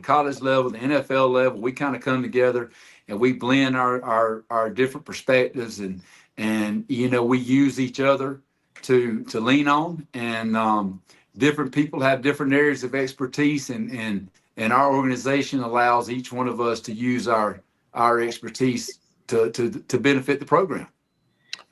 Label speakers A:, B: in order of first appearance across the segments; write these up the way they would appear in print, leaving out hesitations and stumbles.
A: college level, the NFL level, we kind of come together and we blend our different perspectives, and we use each other to lean on, and different people have different areas of expertise, and our organization allows each one of us to use our expertise to benefit the program.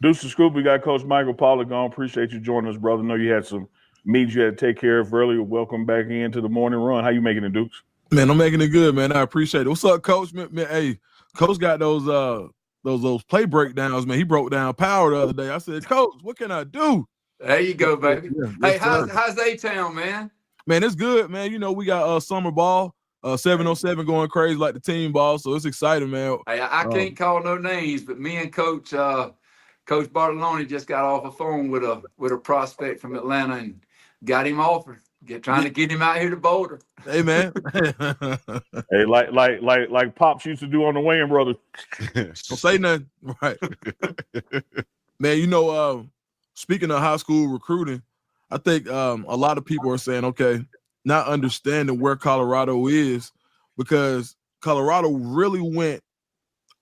B: Deuce to Scoop, we got Coach Michael Pollock on. Appreciate you joining us, brother. Know you had some meetings you had to take care of earlier. Welcome back into the morning run. How you making it, Dukes?
C: Man, I'm making it good, man. I appreciate it. What's up, Coach? Man, hey, Coach got those play breakdowns, man. He broke down power the other day. I said, Coach, what can I do?
A: There you go, baby.
C: Yeah,
A: hey, how's A-Town, man?
C: Man, it's good, man. We got summer ball, 707 going crazy like the team ball, so it's exciting, man.
A: Hey, I can't call no names, but me and Coach Bartolone just got off a phone with a prospect from Atlanta and got him offered. Trying to get him out here to Boulder.
C: Hey, man.
B: Hey, like Pops used to do on the Wayne Brothers.
C: Don't say nothing. Right. Man, speaking of high school recruiting, I think a lot of people are saying, okay, not understanding where Colorado is, because Colorado really went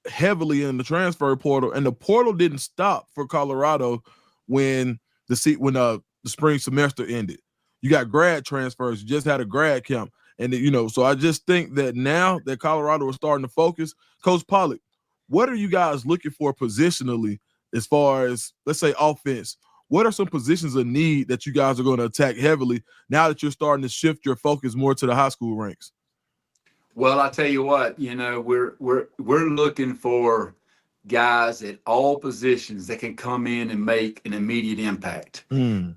C: heavily in the transfer portal, and the portal didn't stop for Colorado when the spring semester ended. You got grad transfers. You just had a grad camp. And, so I just think that now that Colorado is starting to focus, Coach Pollock, what are you guys looking for positionally as far as, let's say, offense? What are some positions of need that you guys are going to attack heavily now that you're starting to shift your focus more to the high school ranks?
A: Well, I tell you what, we're looking for guys at all positions that can come in and make an immediate impact. And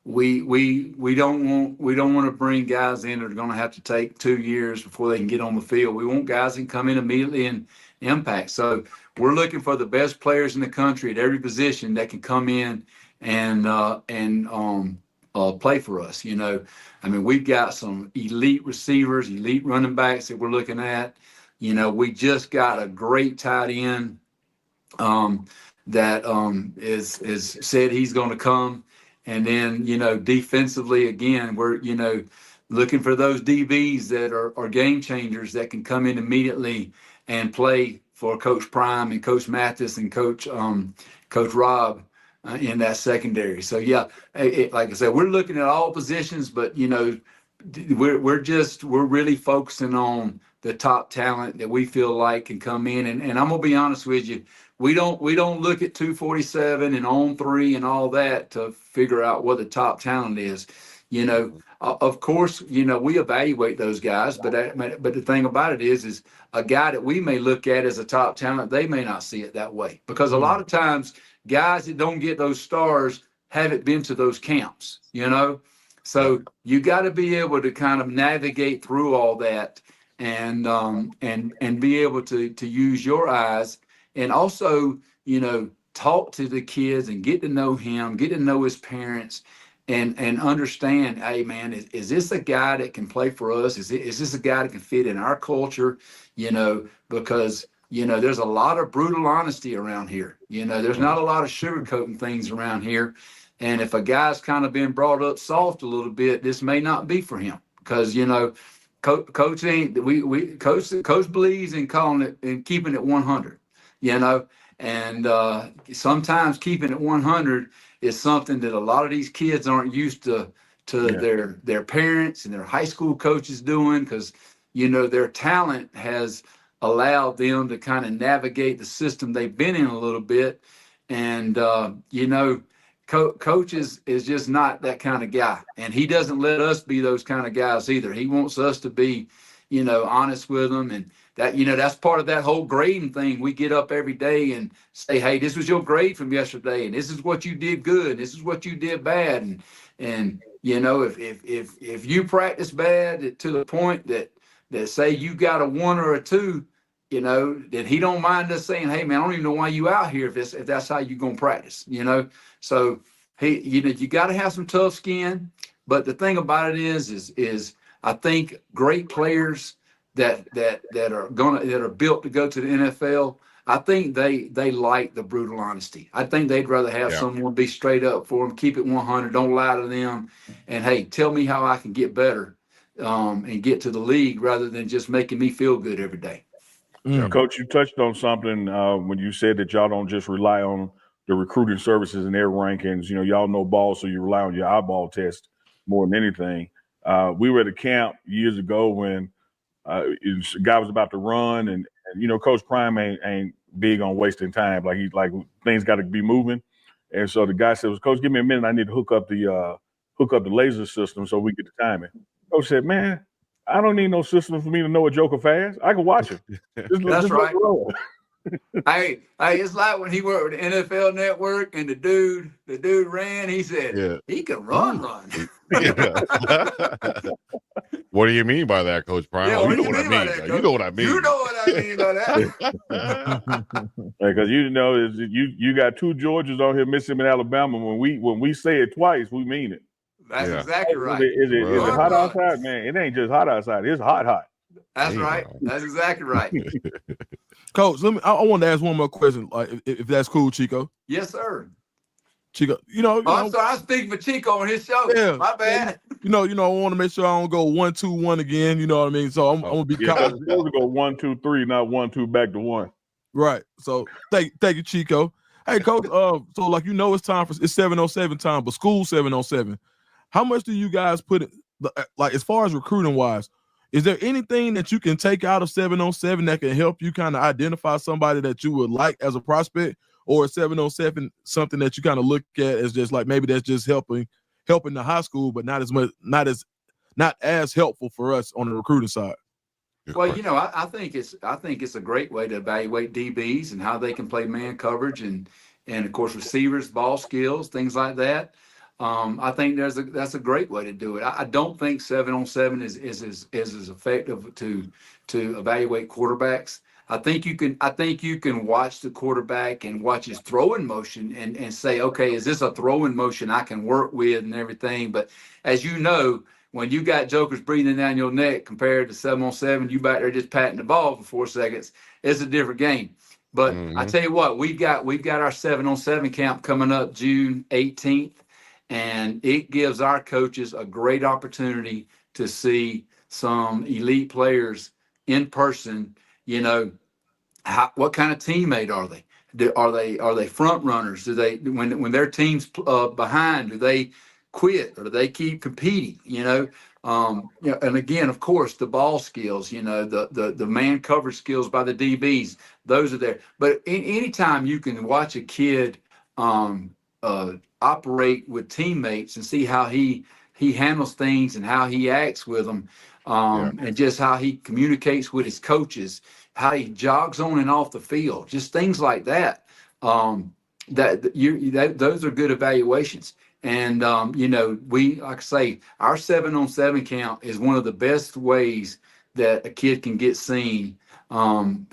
A: we don't want to bring guys in that are going to have to take 2 years before they can get on the field. We want guys that can come in immediately and impact. So we're looking for the best players in the country at every position that can come in and play for us. We've got some elite receivers, elite running backs that we're looking at. We just got a great tight end that is said he's going to come. And then, defensively, again, we're, looking for those DBs that are game changers that can come in immediately and play for Coach Prime and Coach Mathis and Coach Rob in that secondary. So, yeah, like I said, we're looking at all positions, but, we're really focusing on the top talent that we feel like can come in. And I'm going to be honest with you. We don't look at 247 and on 3 and all that to figure out what the top talent is. Of course, we evaluate those guys, but the thing about it is a guy that we may look at as a top talent, they may not see it that way, because a lot of times guys that don't get those stars haven't been to those camps, So you got to be able to kind of navigate through all that and be able to use your eyes, and also, talk to the kids and get to know him, get to know his parents, and understand, hey, man, is this a guy that can play for us? Is this a guy that can fit in our culture? Because, there's a lot of brutal honesty around here. There's not a lot of sugarcoating things around here. And if a guy's kind of been brought up soft a little bit, this may not be for him, because, Coach believes in calling it and keeping it 100. And sometimes keeping it 100 is something that a lot of these kids aren't used to their parents and their high school coaches doing, because, their talent has allowed them to kind of navigate the system they've been in a little bit. And, Coach is just not that kind of guy. And he doesn't let us be those kind of guys either. He wants us to be, honest with them. And that, that's part of that whole grading thing. We get up every day and say, hey, this was your grade from yesterday, and this is what you did good, and this is what you did bad. And if you practice bad to the point that say you got a 1 or a 2, then he don't mind us saying, hey, man, I don't even know why you out here if that's how you going to practice, So you got to have some tough skin. But the thing about it is I think great players that are built to go to the NFL, I think they like the brutal honesty. I think they'd rather have someone be straight up for them, keep it 100, don't lie to them, and hey, tell me how I can get better, and get to the league rather than just making me feel good every day.
C: Mm.
B: Coach, you touched on something when you said that y'all don't just rely on the recruiting services and their rankings. Y'all know ball, so you rely on your eyeball test more than anything. We were at a camp years ago when a guy was about to run, and Coach Prime ain't big on wasting time. He's like things got to be moving, and so the guy said, "Coach, give me a minute. I need to hook up the laser system so we get the timing." Coach said, "Man, I don't need no system for me to know a joker fast. I can watch him. Just
A: That's
B: let it
A: right.
B: roll."
A: Hey, it's like when he worked with the NFL Network and the dude ran. He said
D: Yeah.
A: he can run.
D: Yeah. What do you mean by that, Coach Prime?
A: Yeah,
D: Oh,
A: what
D: you
A: do
D: know
A: you
D: what I
A: mean by
D: mean.
A: that,
D: You
A: Coach?
D: know what I mean.
A: You know what I mean by that.
B: Because you got two Georgias on here, Mississippi and Alabama. When we say it twice, we mean it.
A: That's
D: Yeah.
A: exactly right.
B: Is it hot
A: Run.
B: outside, man? It ain't just hot outside. It's hot.
A: That's
D: Damn.
A: right. That's exactly right.
C: Coach, I want to ask one more question, like if that's cool, Chico.
A: Yes, sir.
C: Chico,
A: Oh, I'm sorry. I'm speaking for Chico on his show.
C: Yeah,
A: My bad.
C: I want to make sure I don't go 1-2-1 again. You know what I mean? So I'm gonna be
B: Yeah,
C: caught.
B: it's supposed to go 1, 2, 3, not 1, 2 back to 1.
C: Right. So thank you, Chico. Hey, Coach. So it's time it's 7:07 time, but school 7:07. How much do you guys put it like as far as recruiting wise? Is there anything that you can take out of 7:07 that can help you kind of identify somebody that you would like as a prospect, or is 7:07 something that you kind of look at as just like maybe that's just helping the high school, but not as helpful for us on the recruiting side?
A: Well, I think it's a great way to evaluate DBs and how they can play man coverage and of course receivers, ball skills, things like that. I think that's a great way to do it. I don't think 7-on-7 is as effective to evaluate quarterbacks. I think you can watch the quarterback and watch his throwing motion and say, okay, is this a throwing motion I can work with and everything? But as you know, when you got jokers breathing down your neck compared to 7-on-7, you back there just patting the ball for 4 seconds. It's a different game. But I tell you what, we've got our 7-on-7 camp coming up June 18th, and it gives our coaches a great opportunity to see some elite players in person. What kind of teammate are they? Are they front runners? Do they when their team's behind? Do they quit or do they keep competing? And again, of course, the ball skills. The man coverage skills by the DBs. Those are there. But anytime you can watch a kid operate with teammates and see how he handles things and how he acts with them, and just how he communicates with his coaches, how he jogs on and off the field, just things like that. Those are good evaluations. And we, like I say, our 7-on-7 count is one of the best ways that a kid can get seen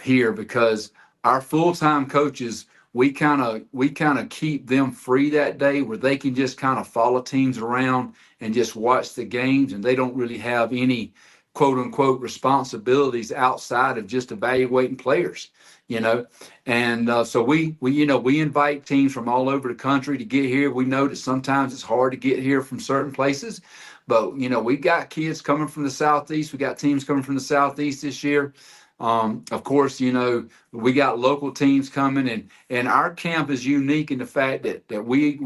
A: here, because our full-time coaches, we kind of keep them free that day where they can just kind of follow teams around and just watch the games, and they don't really have any quote unquote responsibilities outside of just evaluating players. And so we invite teams from all over the country to get here. We know that sometimes it's hard to get here from certain places, but we got kids coming from the Southeast. We got teams coming from the Southeast this year. Of course, we got local teams coming, and our camp is unique in the fact that we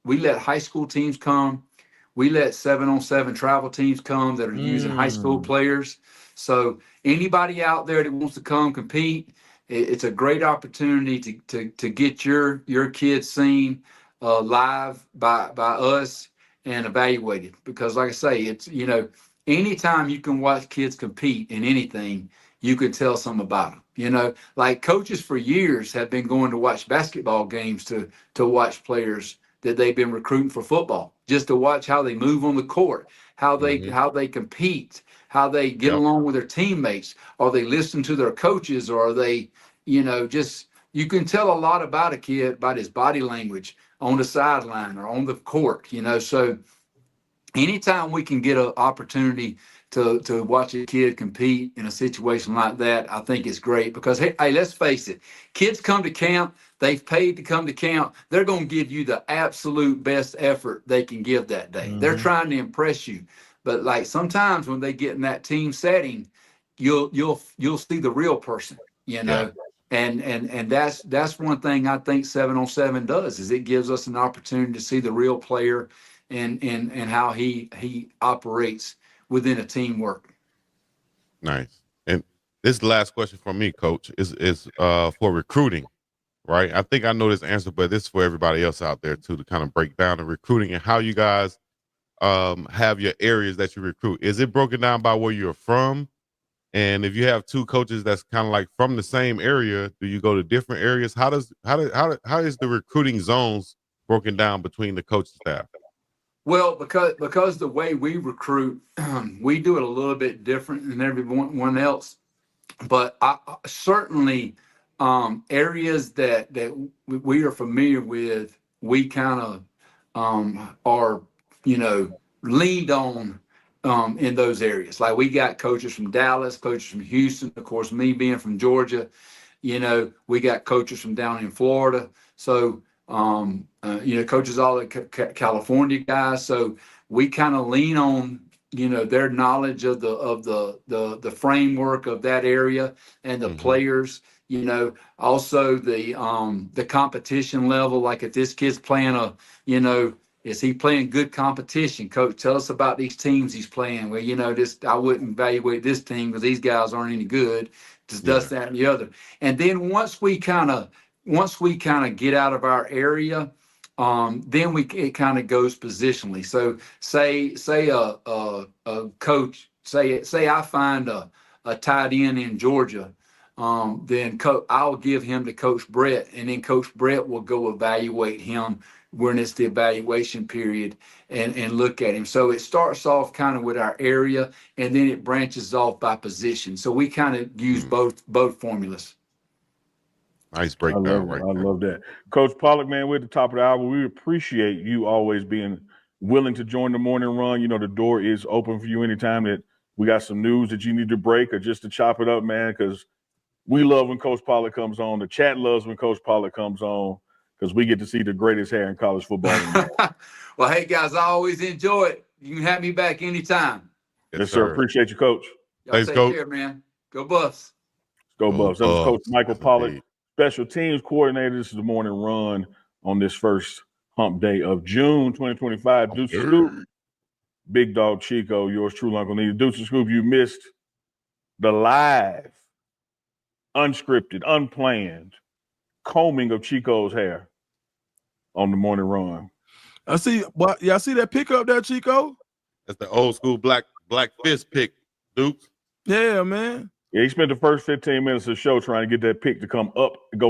A: let high school teams come. We let 7-on-7 travel teams come that are using high school players. So anybody out there that wants to come compete, it's a great opportunity to get your kids seen live by us and evaluated. Because like I say, it's anytime you can watch kids compete in anything, you can tell something about them. Like coaches for years have been going to watch basketball games to watch players that they've been recruiting for football, just to watch how they move on the court, how they compete, how they get along with their teammates. Are they listening to their coaches, or are they, just, you can tell a lot about a kid about his body language on the sideline or on the court. So anytime we can get an opportunity to watch a kid compete in a situation like that, I think it's great, because hey, let's face it, kids come to camp, they've paid to come to camp, they're going to give you the absolute best effort they can give that day. They're trying to impress you. But like sometimes when they get in that team setting, you'll see the real person, you know. And that's one thing I think 7-on-7 does is it gives us an opportunity to see the real player and how he operates within a teamwork.
D: Nice. And this is the last question from me, Coach, is for recruiting, right? I think I know this answer, but this is for everybody else out there too, to kind of break down the recruiting and how you guys have your areas that you recruit. Is it broken down by where you're from? And if you have two coaches that's kind of like from the same area, do you go to different areas? How is the recruiting zones broken down between the coaching staff?
A: Well, because the way we recruit, we do it a little bit different than everyone else. But I certainly areas that we are familiar with, we kind of are leaned on in those areas. Like we got coaches from Dallas, coaches from Houston. Of course, me being from Georgia, we got coaches from down in Florida. So coaches all the California guys. So we kind of lean on their knowledge of the framework of that area and the players. Also the competition level. Like if this kid's playing is he playing good competition? Coach, tell us about these teams he's playing. Well, I wouldn't evaluate this team because these guys aren't any good. Just does that and the other. And then once we kind of get out of our area, then it kind of goes positionally. So say a coach, say I find a tight end in Georgia, then I'll give him to Coach Brett, and then Coach Brett will go evaluate him when it's the evaluation period and look at him. So it starts off kind of with our area, and then it branches off by position. So we kind of use both formulas.
D: Nice breakdown.
B: I love that. Coach Pollock, man, we're at the top of the hour. We appreciate you always being willing to join the morning run. The door is open for you anytime that we got some news that you need to break or just to chop it up, man, because we love when Coach Pollock comes on. The chat loves when Coach Pollock comes on because we get to see the greatest hair in college football.
A: Well, hey, guys, I always enjoy it. You can have me back anytime.
B: Yes, sir. Appreciate you, Coach.
A: Thanks, Coach. Care, man. Go Buffs.
B: Go Buffs. That was Coach Michael Pollock, Special Teams Coordinator. This is the morning run on this first hump day of June 2025. Deuce Scoop, Big Dog Chico, yours truly, Uncle Neely. Deuce Scoop, you missed the live, unscripted, unplanned combing of Chico's hair on the morning run.
C: I see. What? Yeah, I see that pick up there, Chico.
D: That's the old school black fist pick, Duke.
C: Yeah, man.
B: Yeah, he spent the first 15 minutes of the show trying to get that pick to come up, go